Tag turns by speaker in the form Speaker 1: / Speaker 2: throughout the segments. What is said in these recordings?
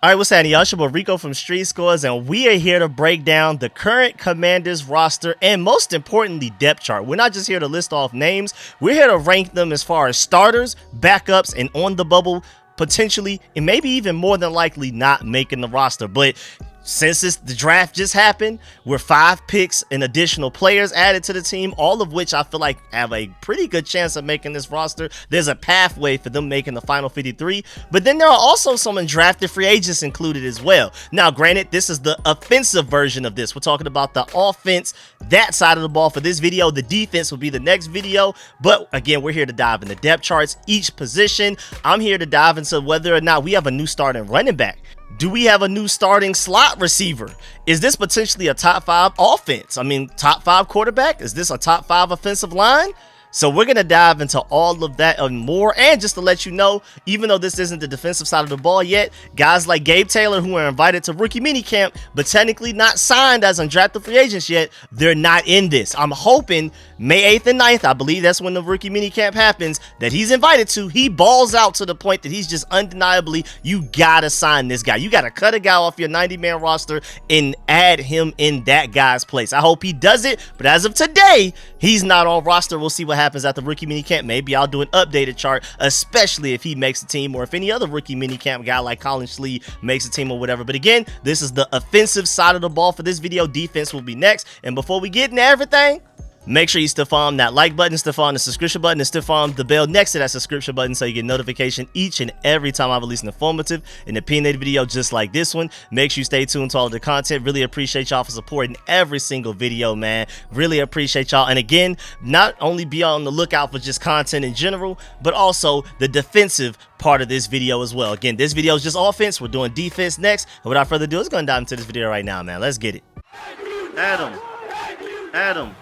Speaker 1: Alright, what's happening, y'all? It's your boy Rico from StreetScores, and we are here to break down the current Commanders roster and, most importantly, depth chart. We're not just here to list off names, we're here to rank them as far as starters, backups, and on the bubble, potentially, and maybe even more than likely not making the roster. But since the draft just happened, we're 5 picks and additional players added to the team, all of which I feel like have a pretty good chance of making this roster. There's a pathway for them making the final 53, but then there are also some undrafted free agents included as well. Now, granted, this is the offensive version of this. We're talking about the offense, that side of the ball for this video. The defense will be the next video, but again, we're here to dive into depth charts, each position. I'm here to dive into whether or not we have a new starting running back. Do we have a new starting slot receiver? Is this potentially a top 5 offense? I mean, top 5 quarterback? Is this a top 5 offensive line? So we're going to dive into all of that and more. And just to let you know, even though this isn't the defensive side of the ball yet, guys like Gabe Taylor, who are invited to rookie minicamp, but technically not signed as undrafted free agents yet, they're not in this. I'm hoping May 8th and 9th, I believe that's when the rookie minicamp happens, that he's invited to. He balls out to the point that he's just undeniably, you got to sign this guy. You got to cut a guy off your 90-man roster and add him in that guy's place. I hope he does it, but as of today, he's not on roster. We'll see what happens at the rookie minicamp. Maybe I'll do an updated chart, especially if he makes the team or if any other rookie minicamp guy like Colin Schlee makes the team or whatever. But again, this is the offensive side of the ball for this video. Defense will be next. And before we get into everything, make sure you still follow that like button, still follow the subscription button, and still follow the bell next to that subscription button so you get notification each and every time I release an informative and opinionated video just like this one. Make sure you stay tuned to all of the content. Really appreciate y'all for supporting every single video, man. Really appreciate y'all. And again, not only be on the lookout for just content in general, but also the defensive part of this video as well. Again, this video is just offense. We're doing defense next. And without further ado, let's go and dive into this video right now, man. Let's get it. Adam.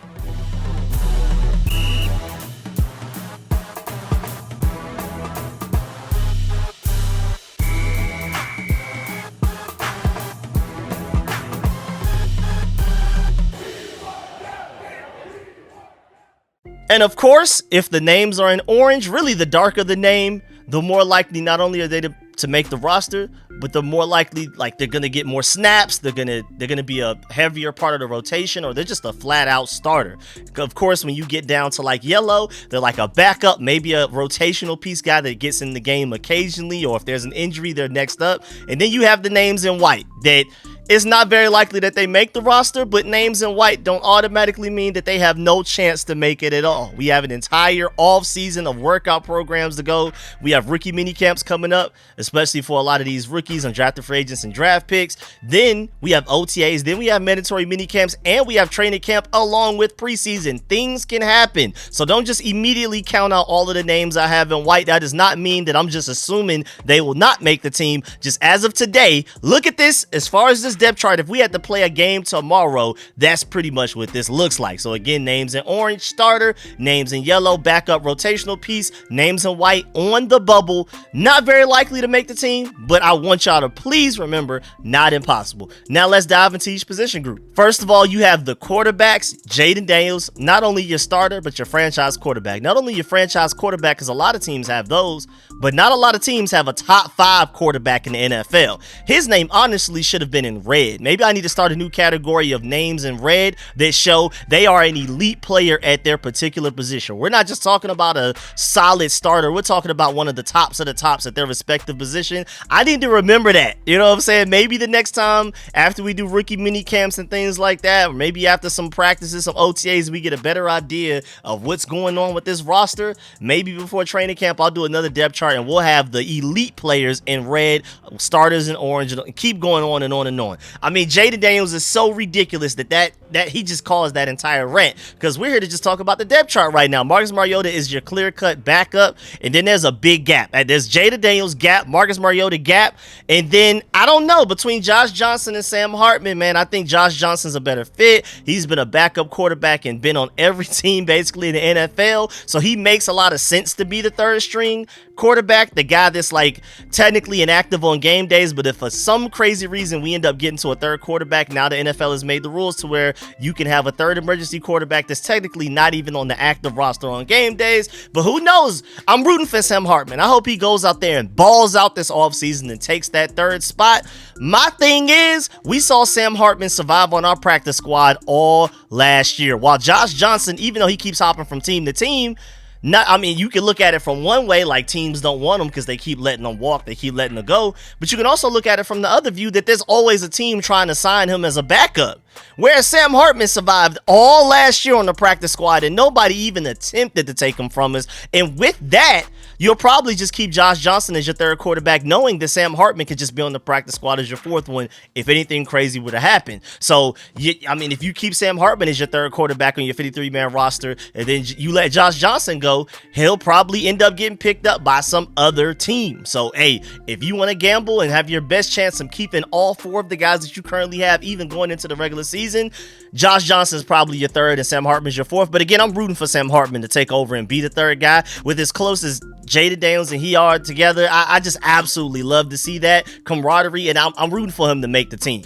Speaker 1: And of course, if the names are in orange, really the darker the name, the more likely not only are they to make the roster, but the more likely like they're gonna get more snaps, they're gonna be a heavier part of the rotation, or they're just a flat out starter. Of course, when you get down to like yellow, they're like a backup, maybe a rotational piece guy that gets in the game occasionally, or if there's an injury, they're next up. And then you have the names in white that it's not very likely that they make the roster, but names in white don't automatically mean that they have no chance to make it at all. We have an entire off season of workout programs to go. We have rookie mini camps coming up, especially for a lot of these rookies, undrafted free agents, and draft picks. Then we have OTAs, then we have mandatory mini camps, and we have training camp along with preseason. Things can happen. So don't just immediately count out all of the names I have in white. That does not mean that I'm just assuming they will not make the team. Just as of today, look at this. As far as this depth chart, if we had to play a game tomorrow, that's pretty much what this looks like. So again, names in orange, starter, names in yellow, backup, rotational piece, names in white, on the bubble, not very likely to make the team, but I want y'all to please remember, not impossible. Now let's dive into each position group. First of all, you have the quarterbacks. Jaden Daniels, not only your starter, but your franchise quarterback. Not only your franchise quarterback, because a lot of teams have those, but not a lot of teams have a top 5 quarterback in the NFL. His name honestly should have been in red. Maybe I need to start a new category of names in red that show they are an elite player at their particular position. We're not just talking about a solid starter. We're talking about one of the tops of the tops at their respective position. I need to remember that. You know what I'm saying? Maybe the next time after we do rookie mini camps and things like that, or maybe after some practices, some OTAs, we get a better idea of what's going on with this roster. Maybe before training camp, I'll do another depth chart and we'll have the elite players in red, starters in orange, and keep going on and on and on. I mean, Jaden Daniels is so ridiculous that he just caused that entire rant, because we're here to just talk about the depth chart right now. Marcus Mariota is your clear-cut backup, and then there's a big gap. There's Jaden Daniels gap, Marcus Mariota gap, and then I don't know, between Josh Johnson and Sam Hartman, man, I think Josh Johnson's a better fit. He's been a backup quarterback and been on every team basically in the NFL, so he makes a lot of sense to be the third string quarterback, the guy that's like technically inactive on game days, but if for some crazy reason we end up getting to a third quarterback, now the NFL has made the rules to where you can have a third emergency quarterback that's technically not even on the active roster on game days. But who knows? I'm rooting for Sam Hartman. I hope he goes out there and balls out this offseason and takes that third spot. My thing is, we saw Sam Hartman survive on our practice squad all last year, while Josh Johnson, even though he keeps hopping from team to team, you can look at it from one way, like teams don't want him because they keep letting him walk, they keep letting him go. But you can also look at it from the other view that there's always a team trying to sign him as a backup. Whereas Sam Hartman survived all last year on the practice squad and nobody even attempted to take him from us. And with that, you'll probably just keep Josh Johnson as your third quarterback, knowing that Sam Hartman could just be on the practice squad as your fourth one if anything crazy would have happened. So, if you keep Sam Hartman as your third quarterback on your 53-man roster, and then you let Josh Johnson go, he'll probably end up getting picked up by some other team. So, hey, if you want to gamble and have your best chance of keeping all four of the guys that you currently have, even going into the regular season, Josh Johnson is probably your third and Sam Hartman's your fourth. But again, I'm rooting for Sam Hartman to take over and be the third guy. With as close as Jada Daniels and he are together, I just absolutely love to see that camaraderie, and I'm rooting for him to make the team.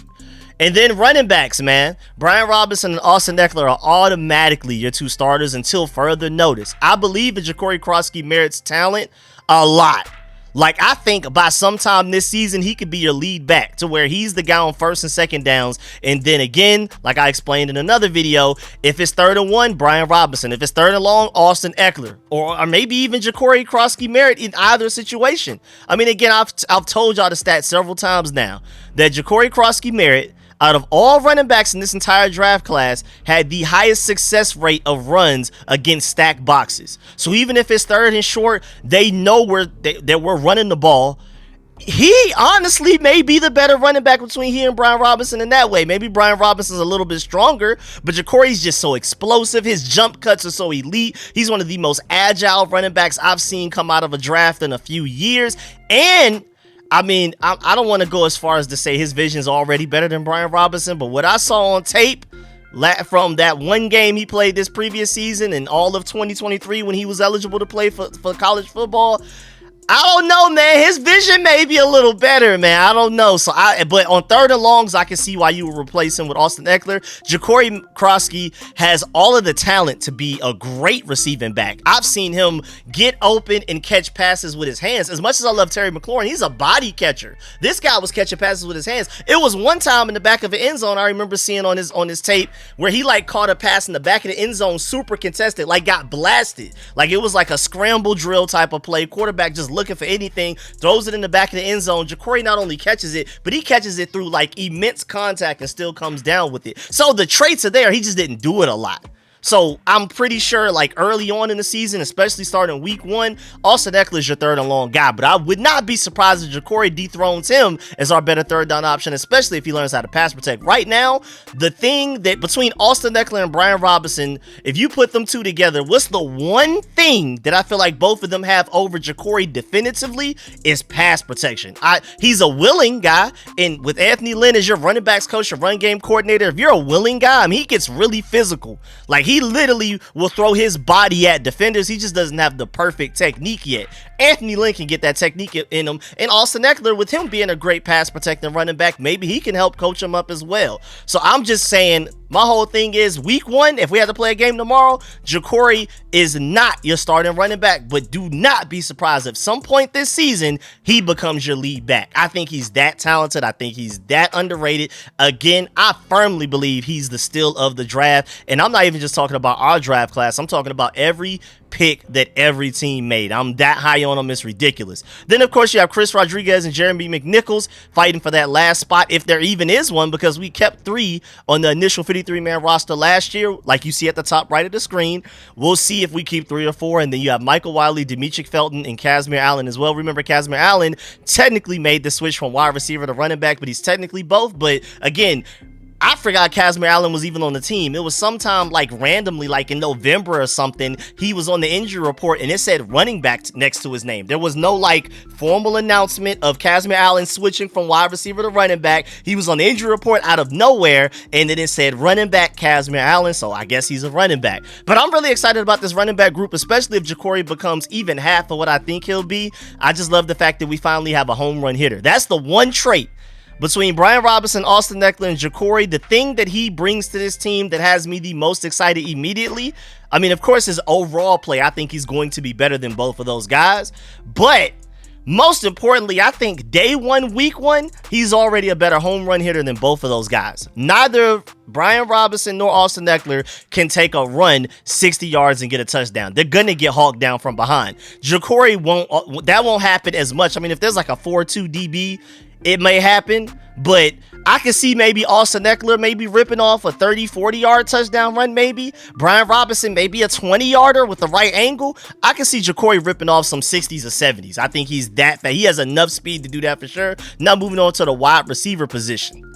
Speaker 1: And then running backs, man. Brian Robinson and Austin Eckler are automatically your two starters until further notice. I believe that Ja'Cory Krosky merits talent a lot. Like, I think by sometime this season, he could be your lead back to where he's the guy on first and second downs. And then again, like I explained in another video, if it's 3rd and 1, Brian Robinson. If it's 3rd and long, Austin Eckler. Or maybe even Ja'Cory Krosky Merritt in either situation. I mean, again, I've told y'all the stat several times now that Ja'Cory Krosky Merritt, out of all running backs in this entire draft class, had the highest success rate of runs against stacked boxes. So even if it's 3rd and short, they know that we're running the ball. He honestly may be the better running back between he and Brian Robinson in that way. Maybe Brian Robinson's a little bit stronger, but Ja'Cory's just so explosive. His jump cuts are so elite. He's one of the most agile running backs I've seen come out of a draft in a few years. And I don't want to go as far as to say his vision is already better than Brian Robinson, but what I saw on tape from that one game he played this previous season and all of 2023 when he was eligible to play for college football, I don't know, man. His vision may be a little better, man. I don't know. But on 3rd and longs, I can see why you would replace him with Austin Eckler. Ja'Cory Krosky has all of the talent to be a great receiving back. I've seen him get open and catch passes with his hands. As much as I love Terry McLaurin, he's a body catcher. This guy was catching passes with his hands. It was one time in the back of the end zone I remember seeing on his tape where he like caught a pass in the back of the end zone, super contested, like got blasted. Like it was like a scramble drill type of play. Quarterback just looking for anything, throws it in the back of the end zone. Ja'Cory not only catches it, but he catches it through like immense contact and still comes down with it. So the traits are there. He just didn't do it a lot. So I'm pretty sure like early on in the season, especially starting week 1, Austin Eckler is your 3rd and long guy. But I would not be surprised if Ja'Cory dethrones him as our better 3rd down option, especially if he learns how to pass protect. Right now, the thing that between Austin Eckler and Brian Robinson, if you put them two together, what's the one thing that I feel like both of them have over Ja'Cory definitively is pass protection. He's a willing guy, and with Anthony Lynn as your running backs coach, your run game coordinator, if you're a willing guy, he gets really physical. Like he literally will throw his body at defenders. He just doesn't have the perfect technique yet. Anthony Lynn can get that technique in him. And Austin Eckler, with him being a great pass protecting running back, maybe he can help coach him up as well. So I'm just saying, my whole thing is week 1, if we had to play a game tomorrow, Ja'Cory is not your starting running back, but do not be surprised if some point this season he becomes your lead back. I think he's that talented. I think he's that underrated. Again, I firmly believe he's the steal of the draft. And I'm not even just talking about our draft class. I'm talking about every pick that every team made. I'm that high on him, it's ridiculous. Then of course you have Chris Rodriguez and Jeremy McNichols fighting for that last spot, if there even is one, because we kept 3 on the initial 53-man roster last year, like you see at the top right of the screen. We'll see if we keep 3 or 4. And then you have Michael Wiley, Demetric Felton, and Kazmir Allen as well. Remember, Kazmir Allen technically made the switch from wide receiver to running back, but he's technically both. But again, I forgot Casimir Allen was even on the team. It was sometime like randomly, like in November or something, he was on the injury report and it said running back next to his name. There was no like formal announcement of Casimir Allen switching from wide receiver to running back. He was on the injury report out of nowhere, and then it said running back Casimir Allen, so I guess he's a running back. But I'm really excited about this running back group, especially if Jacory becomes even half of what I think he'll be. I just love the fact that we finally have a home run hitter. That's the one trait between Brian Robinson, Austin Eckler, and Jacory. The thing that he brings to this team that has me the most excited immediately, I mean, of course, his overall play, I think he's going to be better than both of those guys. But most importantly, I think day one, week one, he's already a better home run hitter than both of those guys. Neither Brian Robinson nor Austin Eckler can take a run 60 yards and get a touchdown. They're going to get hawked down from behind. Jacory won't happen as much. I mean, if there's like a 4-2 DB, it may happen, but I can see maybe Austin Eckler maybe ripping off a 30-40 yard touchdown run, maybe Brian Robinson maybe a 20 yarder with the right angle. I can see Jacory ripping off some 60s or 70s. I think he's that fast. He has enough speed to do that for sure. Now moving on to the wide receiver position.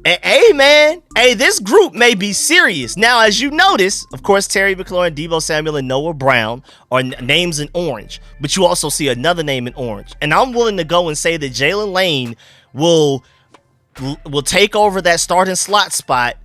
Speaker 1: And hey man, this group may be serious. Now, as you notice, of course, Terry McLaurin, Deebo Samuel, and Noah Brown are names in orange, but you also see another name in orange. And I'm willing to go and say that Jalen Lane will take over that starting slot spot.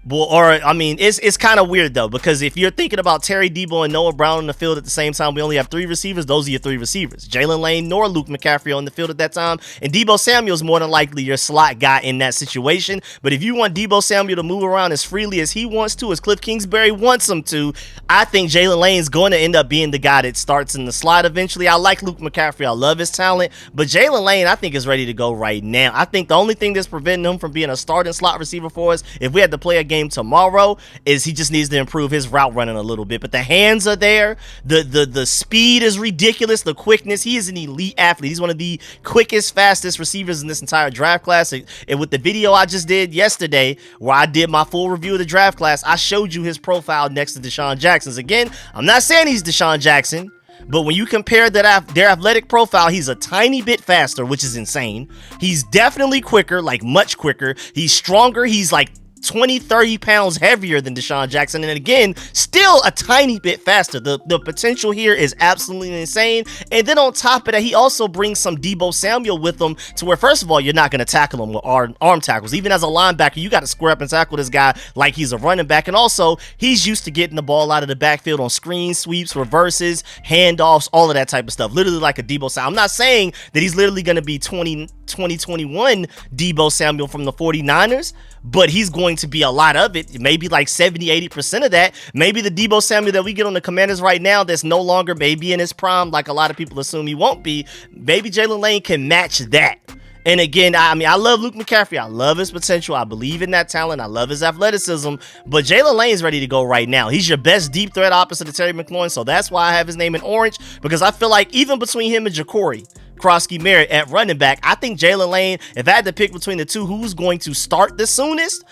Speaker 1: Well, or I mean, it's kind of weird though, because if you're thinking about Terry, Deebo, and Noah Brown on the field at the same time, we only have 3 receivers. Those are your 3 receivers. Jalen Lane nor Luke McCaffrey on the field at that time, and Deebo Samuel's more than likely your slot guy in that situation. But if you want Deebo Samuel to move around as freely as he wants to, as Cliff Kingsbury wants him to, I think Jalen Lane's going to end up being the guy that starts in the slot eventually. I like Luke McCaffrey. I love his talent, but Jalen Lane, I think, is ready to go right now. I think the only thing that's preventing him from being a starting slot receiver for us, if we had to play a game tomorrow, is he just needs to improve his route running a little bit. But the hands are there. The speed is ridiculous. The quickness. He is an elite athlete. He's one of the quickest, fastest receivers in this entire draft class. And with the video I just did yesterday, where I did my full review of the draft class, I showed you his profile next to Deshaun Jackson's. Again, I'm not saying he's Deshaun Jackson, but when you compare their athletic profile, he's a tiny bit faster, which is insane. He's definitely quicker, like much quicker. He's stronger. He's like 20-30 pounds heavier than Deshaun Jackson, and again, still a tiny bit faster. The potential here is absolutely insane. And then on top of that, he also brings some Deebo Samuel with him, to where, first of all, you're not going to tackle him with arm tackles. Even as a linebacker, you got to square up and tackle this guy like he's a running back. And also, he's used to getting the ball out of the backfield on screen sweeps, reverses, handoffs, all of that type of stuff. Literally like a Deebo Samuel. I'm not saying that he's literally going to be 2021 Deebo Samuel from the 49ers, but he's going to be a lot of it. Maybe like 70-80% of that. Maybe the Deebo Samuel that we get on the Commanders right now, that's no longer maybe in his prime, like a lot of people assume he won't be, maybe Jalen Lane can match that. And again, I mean, I love Luke McCaffrey. I love his potential. I believe in that talent. I love his athleticism. But Jalen Lane's ready to go right now. He's your best deep threat opposite of Terry McLaurin. So that's why I have his name in orange, because I feel like even between him and Jacory Krosky Merritt at running back, I think Jalen Lane, if I had to pick between the two who's going to start the soonest,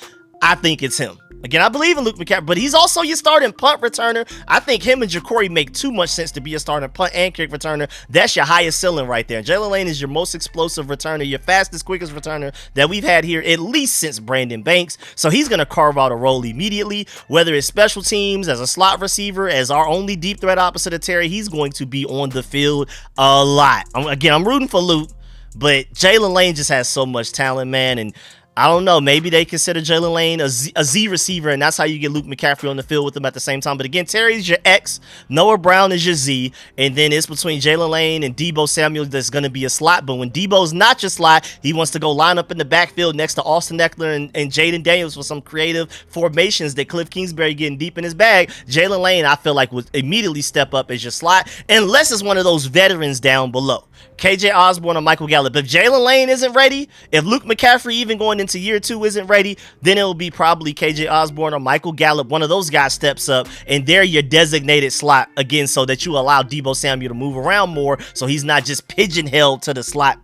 Speaker 1: I think it's him. Again, I believe in Luke McCaffrey, but he's also your starting punt returner. I think him and Jacory make too much sense to be a starting punt and kick returner. That's your highest ceiling right there. Jalen Lane is your most explosive returner, your fastest, quickest returner that we've had here at least since Brandon Banks. So he's going to carve out a role immediately, whether it's special teams, as a slot receiver, as our only deep threat opposite of Terry. He's going to be on the field a lot. I'm rooting for Luke, but Jalen Lane just has so much talent, man, and I don't know, maybe they consider Jalen Lane a Z receiver, and that's how you get Luke McCaffrey on the field with them at the same time. But again, Terry's your X, Noah Brown is your Z, and then it's between Jalen Lane and Deebo Samuel that's going to be a slot. But when Deebo's not your slot, he wants to go line up in the backfield next to Austin Eckler and Jaden Daniels for some creative formations that Cliff Kingsbury getting deep in his bag. Jalen Lane, I feel like, would immediately step up as your slot, unless it's one of those veterans down below. KJ Osborne or Michael Gallup. If Jalen Lane isn't ready, if Luke McCaffrey even going into year 2 isn't ready, then it will be probably KJ Osborne or Michael Gallup. One of those guys steps up, and they're your designated slot again, so that you allow Deebo Samuel to move around more, so he's not just pigeonholed to the slot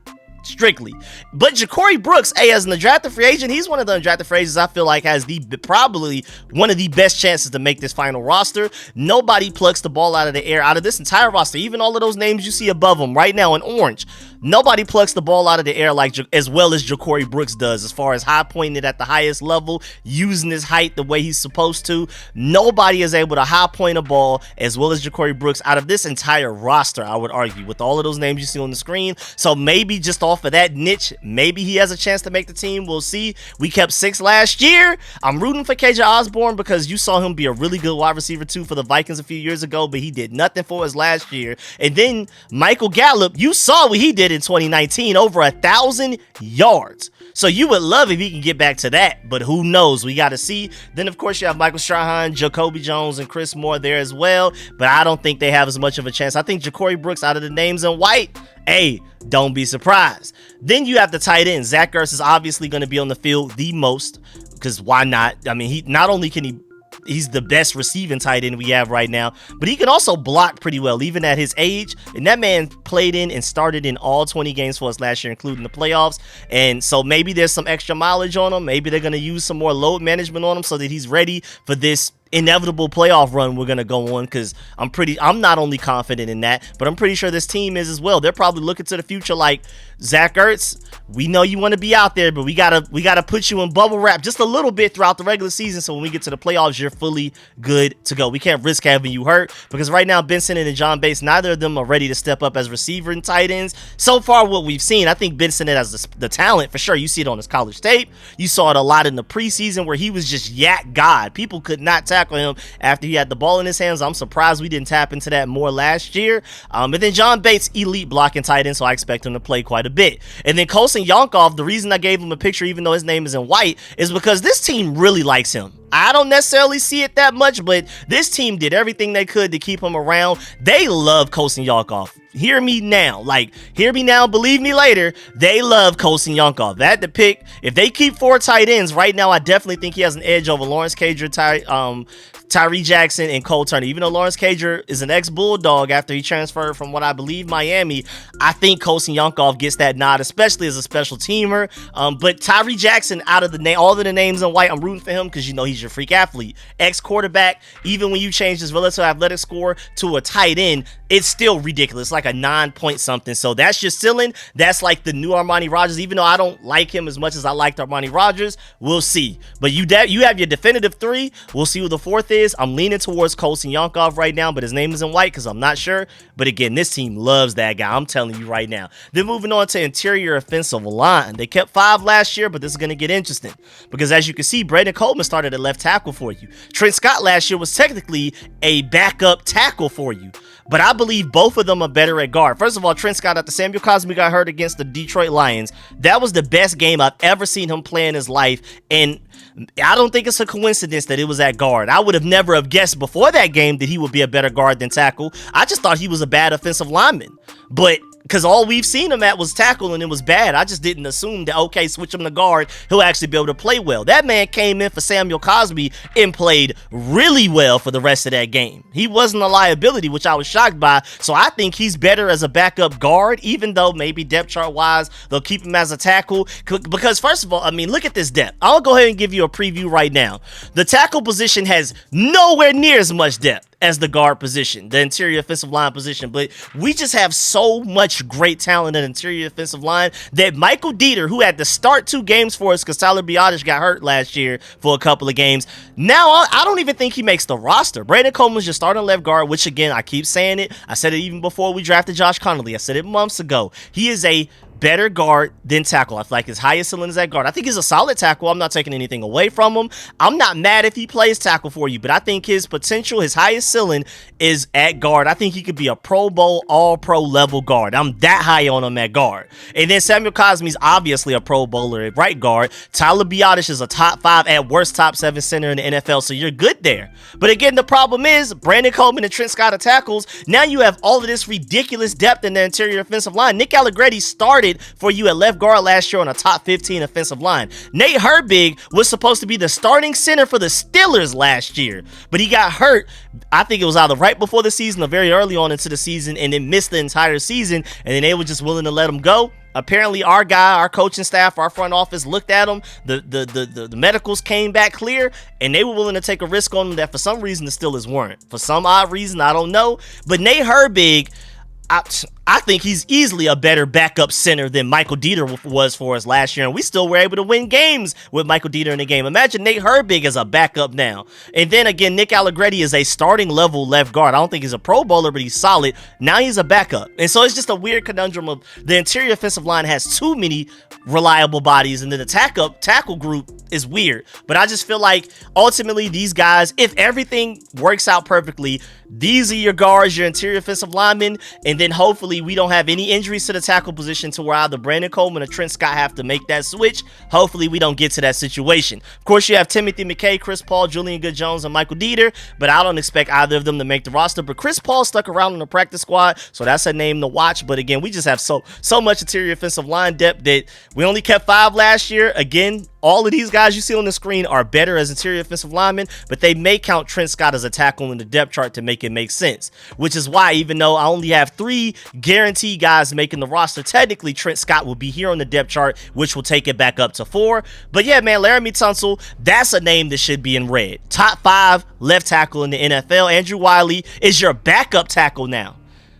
Speaker 1: strictly. But Jacory Brooks, as an undrafted free agent, he's one of the undrafted free agents I feel like has probably one of the best chances to make this final roster. Nobody plucks the ball out of the air out of this entire roster. Even all of those names you see above them right now in orange, Nobody plucks the ball out of the air as well as Ja'Cory Brooks does, as far as high pointing it at the highest level, using his height the way he's supposed to. Nobody is able to high point a ball as well as Ja'Cory Brooks out of this entire roster, I would argue, with all of those names you see on the screen. So maybe just off of that niche, maybe he has a chance to make the team. We'll see. We kept 6 last year. I'm rooting for KJ Osborne because you saw him be a really good wide receiver too for the Vikings a few years ago, but he did nothing for us last year. And then Michael Gallup, you saw what he did in 2019, over 1,000 yards. So you would love if he can get back to that, but who knows? We got to see. Then, of course, you have Michael Strahan, Jacoby Jones, and Chris Moore there as well, but I don't think they have as much of a chance. I think Ja'Cory Brooks, out of the names in white, hey, don't be surprised. Then you have the tight end. Zach Ertz is obviously going to be on the field the most, because why not? I mean, he not only can he's the best receiving tight end we have right now, but he can also block pretty well, even at his age. And that man played in and started in all 20 games for us last year, including the playoffs. And so maybe there's some extra mileage on him. Maybe they're going to use some more load management on him so that he's ready for this inevitable playoff run we're gonna go on, because I'm not only confident in that, but I'm pretty sure this team is as well. They're probably looking to the future like, Zach Ertz, we know you want to be out there, but we gotta put you in bubble wrap just a little bit throughout the regular season, so when we get to the playoffs, you're fully good to go. We can't risk having you hurt, because right now Ben Sinnott and John Bates, neither of them are ready to step up as receiver and tight ends. So far, what we've seen, I think Ben Sinnott has the talent for sure. You see it on his college tape. You saw it a lot in the preseason where he was just yak god. People could not tackle him after he had the ball in his hands. I'm surprised we didn't tap into that more last year. But then John Bates, elite blocking tight end, so I expect him to play quite a bit. And then Colson Yonkov, the reason I gave him a picture, even though his name is in white, is because this team really likes him. I don't necessarily see it that much, but this team did everything they could to keep him around. They love Colson Yonkov. Hear me now. Hear me now, believe me later. They love Colson Yonkov. That the pick. If they keep 4 tight ends, right now I definitely think he has an edge over Lawrence Cager, Tyree Jackson, and Cole Turner. Even though Lawrence Cager is an ex-Bulldog after he transferred from what I believe Miami, I think Colson Yonkov gets that nod, especially as a special teamer. But Tyree Jackson, out of all of the names in white, I'm rooting for him because you know he's your freak athlete. Ex-quarterback, even when you change his relative athletic score to a tight end, it's still ridiculous, like a 9 point something. So that's your ceiling. That's like the new Armani Rogers. Even though I don't like him as much as I liked Armani Rogers, we'll see. But you have your definitive 3. We'll see who the 4th is. I'm leaning towards Colson Yonkov right now, but his name is in white because I'm not sure. But again, this team loves that guy. I'm telling you right now. Then moving on to interior offensive line. They kept 5 last year, but this is going to get interesting because as you can see, Braden Coleman started at left tackle for you. Trent Scott last year was technically a backup tackle for you, but I believe both of them are better at guard. First of all, Trent Scott, after Samuel Cosmi got hurt against the Detroit Lions, that was the best game I've ever seen him play in his life, and I don't think it's a coincidence that it was at guard. I would have never have guessed before that game that he would be a better guard than tackle. I just thought he was a bad offensive lineman, but because all we've seen him at was tackle and it was bad, I just didn't assume that, okay, switch him to guard, he'll actually be able to play well. That man came in for Samuel Cosmi and played really well for the rest of that game. He wasn't a liability, which I was shocked by, so I think he's better as a backup guard, even though maybe depth chart wise they'll keep him as a tackle, because first of all, I mean, look at this depth. I'll go ahead and give you a preview right now. The tackle position has nowhere near as much depth as the guard position, the interior offensive line position, but we just have so much great talent in interior offensive line that Michael Dieter, who had to start 2 games for us because Tyler Biotish got hurt last year for a couple of games, now I don't even think he makes the roster. Braden Coleman's just starting left guard, which again, I keep saying it. I said it even before we drafted Josh Connolly. I said it months ago. He is a better guard than tackle. I feel like his highest ceiling is at guard. I think he's a solid tackle. I'm not taking anything away from him. I'm not mad if he plays tackle for you, but I think his potential, his highest ceiling is at guard. I think he could be a Pro Bowl, all-pro level guard. I'm that high on him at guard. And then Samuel Cosmi's obviously a Pro Bowler at right guard. Tyler Biotish is a top 5, at worst top 7 center in the NFL, so you're good there. But again, the problem is Brandon Coleman and Trent Scott are tackles. Now you have all of this ridiculous depth in the interior offensive line. Nick Allegretti started for you at left guard last year on a top 15 offensive line. Nate Herbig was supposed to be the starting center for the Steelers last year, but he got hurt. I think it was either right before the season or very early on into the season, and then missed the entire season, and then they were just willing to let him go. Apparently our guy, our coaching staff, our front office looked at him, the medicals came back clear, and they were willing to take a risk on him that for some reason the Steelers weren't. For some odd reason, I don't know. But Nate Herbig, I think he's easily a better backup center than Michael Dieter was for us last year, and we still were able to win games with Michael Dieter in the game. Imagine Nate Herbig as a backup now. And then again, Nick Allegretti is a starting level left guard. I don't think he's a Pro Bowler, but he's solid. Now he's a backup. And so it's just a weird conundrum of the interior offensive line has too many reliable bodies, and then the tackle group is weird. But I just feel like ultimately these guys, if everything works out perfectly, these are your guards, your interior offensive linemen, and then hopefully we don't have any injuries to the tackle position to where either Brandon Coleman or Trent Scott have to make that switch. Hopefully we don't get to that situation. Of course, you have Timothy McKay, Chris Paul, Julian Good-Jones, and Michael Dieter, but I don't expect either of them to make the roster. But Chris Paul stuck around on the practice squad, so that's a name to watch. But again, we just have so much interior offensive line depth that we only kept 5 last year. Again, all of these guys you see on the screen are better as interior offensive linemen, but they may count Trent Scott as a tackle in the depth chart to make it make sense, which is why even though I only have 3 guaranteed guys making the roster, technically Trent Scott will be here on the depth chart, which will take it back up to 4. But yeah, man, Laramie Tunsil, that's a name that should be in red. Top 5 left tackle in the NFL. Andrew Wiley is your backup tackle now.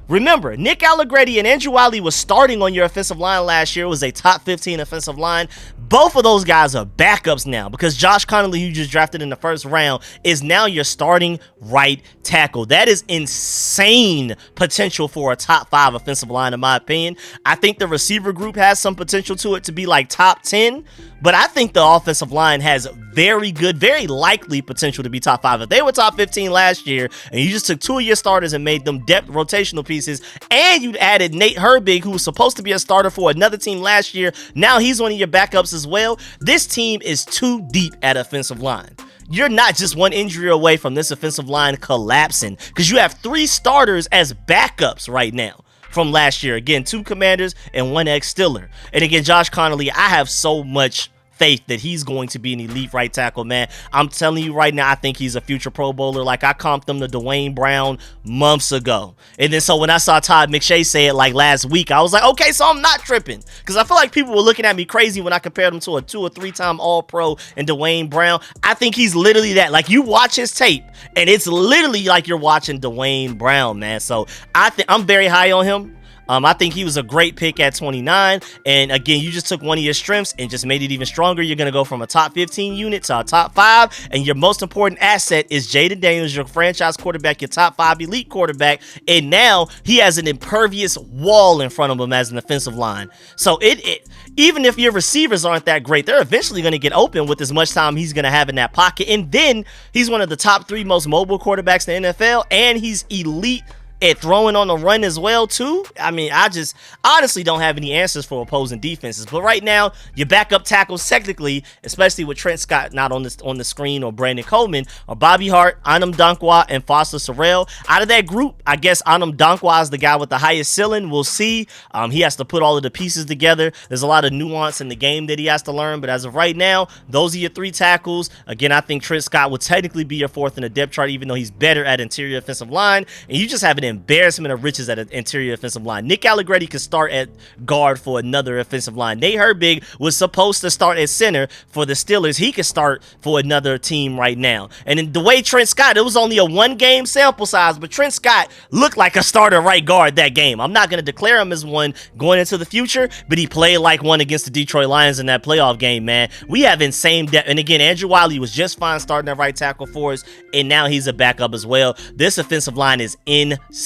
Speaker 1: Remember, Nick Allegretti and Andrew Wiley was starting on your offensive line last year. It was a top 15 offensive line. Both of those guys are backups now because Josh Connolly, who you just drafted in the first round, is now your starting right tackle. That is insane potential for a top 5 offensive line, in my opinion. I think the receiver group has some potential to it to be like top 10, but I think the offensive line has very good, very likely potential to be top 5. If they were top 15 last year and you just took 2 of your starters and made them depth rotational pieces, and you'd added Nate Herbig, who was supposed to be a starter for another team last year, now he's one of your backups as well. This team is too deep at offensive line. You're not just one injury away from this offensive line collapsing because you have 3 starters as backups right now from last year. Again, 2 Commanders and 1 ex-Steeler. And again, Josh Connolly, I have so much faith that he's going to be an elite right tackle, man. I'm telling you right now, I think he's a future Pro Bowler. Like, I comped him to Dwayne Brown months ago. And then so when I saw Todd McShay say it like last week, I was like, okay, so I'm not tripping. Because I feel like people were looking at me crazy when I compared him to a 2 or 3-time All-Pro and Dwayne Brown. I think he's literally that. Like, you watch his tape, and it's literally like you're watching Dwayne Brown, man. So I'm very high on him. I think he was a great pick at 29. And again, you just took one of your strengths and just made it even stronger. You're going to go from a top 15 unit to a top 5. And your most important asset is Jaden Daniels, your franchise quarterback, your top 5 elite quarterback. And now he has an impervious wall in front of him as an offensive line. So even if your receivers aren't that great, they're eventually going to get open with as much time he's going to have in that pocket. And then he's one of the top 3 most mobile quarterbacks in the NFL. And he's elite at throwing on the run as well too. I mean, I just honestly don't have any answers for opposing defenses. But right now, your backup tackles technically, especially with Trent Scott not on the screen or Brandon Coleman, are Bobby Hart, Anam Dankwa, and Foster Sorrell. Out of that group, I guess Anam Dankwa is the guy with the highest ceiling. We'll see. He has to put all of the pieces together. There's a lot of nuance in the game that he has to learn. But as of right now, those are your 3 tackles. Again, I think Trent Scott will technically be your 4th in the depth chart, even though he's better at interior offensive line. And you just have an embarrassment of riches at an interior offensive line. Nick Allegretti could start at guard for another offensive line. Nate Herbig was supposed to start at center for the Steelers. He could start for another team right now. And in the way Trent Scott, it was only a 1-game sample size, but Trent Scott looked like a starter right guard that game. I'm not going to declare him as one going into the future, but he played like one against the Detroit Lions in that playoff game, man. We have insane depth. And again, Andrew Wiley was just fine starting at right tackle for us, and now he's a backup as well. This offensive line is insane.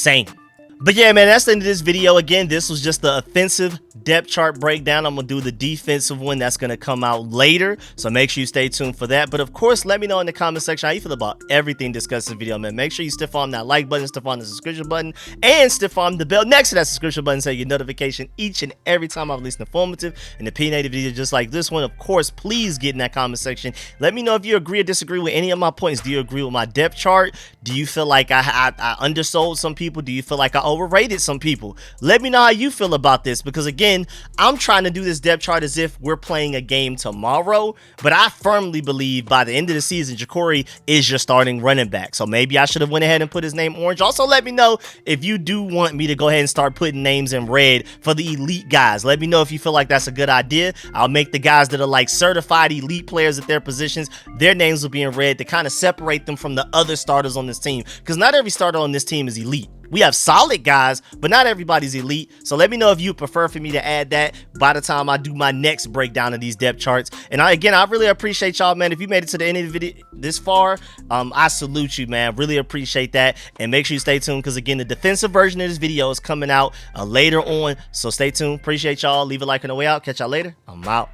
Speaker 1: But yeah, man, that's the end of this video. Again, this was just the offensive depth chart breakdown. I'm going to do the defensive one that's going to come out later. So make sure you stay tuned for that. But of course, let me know in the comment section how you feel about everything discussed in the video, man. Make sure you stiff arm that like button, stiff arm the subscription button, and stiff arm the bell next to that subscription button so you get notification each and every time I release an informative and opinionated video just like this one. Of course, please get in that comment section. Let me know if you agree or disagree with any of my points. Do you agree with my depth chart? Do you feel like I undersold some people? Do you feel like I overrated some people? Let me know how you feel about this, because again, I'm trying to do this depth chart as if we're playing a game tomorrow, but I firmly believe by the end of the season, Jacory is your starting running back. So maybe I should have went ahead and put his name orange. Also, let me know if you do want me to go ahead and start putting names in red for the elite guys. Let me know if you feel like that's a good idea. I'll make the guys that are like certified elite players at their positions, their names will be in red to kind of separate them from the other starters on this team, because not every starter on this team is elite. We have solid guys, but not everybody's elite. So let me know if you prefer for me to add that by the time I do my next breakdown of these depth charts. And again, I really appreciate y'all, man. If you made it to the end of the video this far, I salute you, man. Really appreciate that. And make sure you stay tuned, because again, the defensive version of this video is coming out later on. So stay tuned. Appreciate y'all. Leave a like on the way out. Catch y'all later. I'm out.